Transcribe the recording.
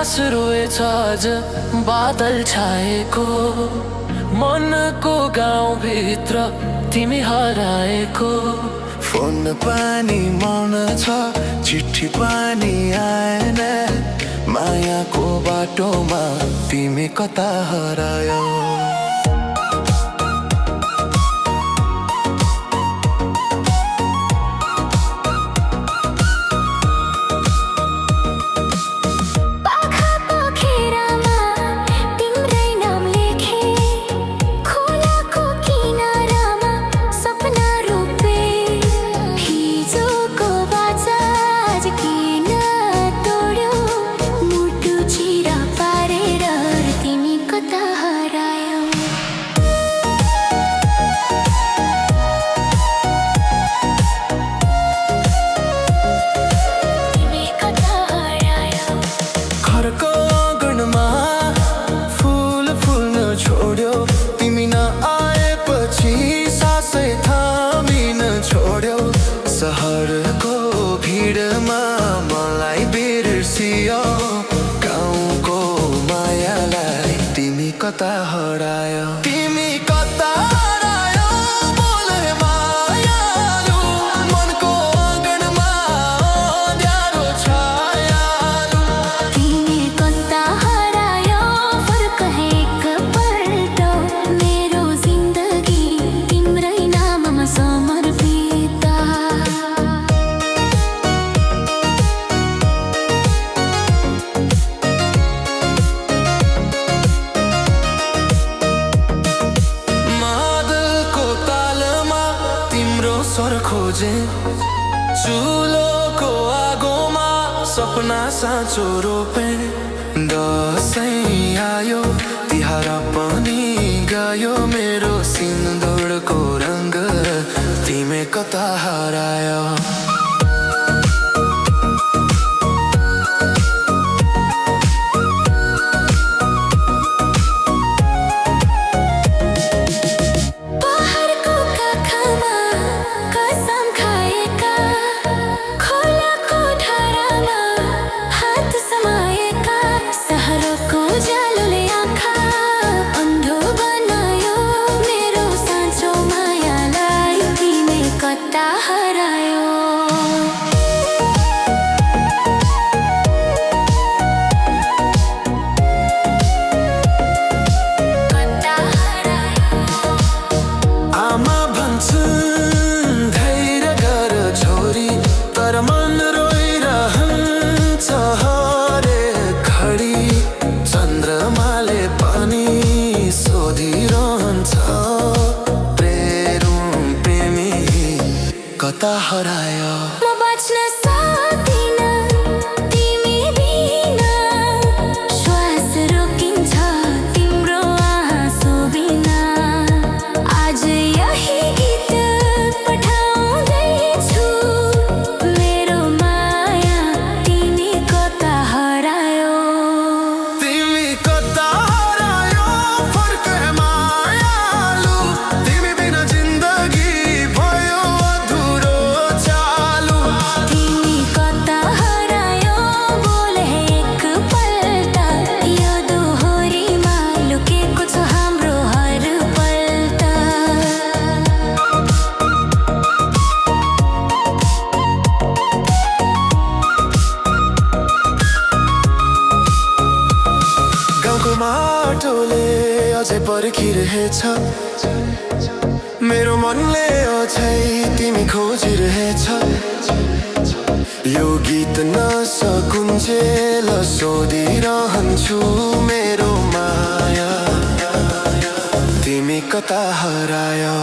आकाश रोएछ आज बादल छाएको, मनको गाउँभित्र तिमी हराएको। फोन पानी मौन छ, चिठी पानी आएन, मायाको बाटोमा तिमी कता हरायो। घरको आँगनमा फुल फुल्न छोड्यो, तिमी नआएपछि सासै थामिन छोड्यो। सहरको भिडमा मलाई बिर्सियो, गाउँको मायालाई तिमी कता हरायो। तिमी कता हरायो बोले मायालु, मनको आँगनमा अँध्यारो छायालु। तिमी कता हरायो फर्क एकपल्ट, मेरो जिन्दगी तिम्रै नाममा समर्पित। मादलको तालमा तिम्रो स्वर खोजे, चुलोको आगोमा सपना साँचो रोपे। दसैँ आयो तिहार पनि गयो, मेरो सिन्दुरको रङ्ग तिमी कता हरायो। पहाडको काखमा कसम खाएका, खोलाको धारामा हात समाएका, सहरको जालोले आँखा अन्धो बनायो, मेरो साँचो मायालाई तिमी कता हरायो। कता हरायो। आमा भन्छन् धैर्य गर छोरी, तर मन रोइरहन्छ हरेक घडी। चन्द्रमाले पनि सोधिरहन्छ, प्रेमी कता हरायो। म बाँच्न सक्दिन तिमी बिना, श्वास रोकिन्छ तिम्रो आँसु बिना। आज यही गीत पठाउँदैछु, मेरो माया तिमी कता हरायो। तिमी कता हरायो फर्क मायालु, तिमी बिना जिन्दगी भयो अधुरो चालु। तिमी कता हरायो बोले एकपल्ट, यो दोहोरीमा लुकेको छ हाम्रो हरपल्ट। गाउँको माटोले अझै पर्खिरहेछ, मेरो मनले अझै तिमी खोजिरहेछ। यो गीत नसकुन्जेल सोधिरहन्छु, मेरो माया तिमी कता हरायो।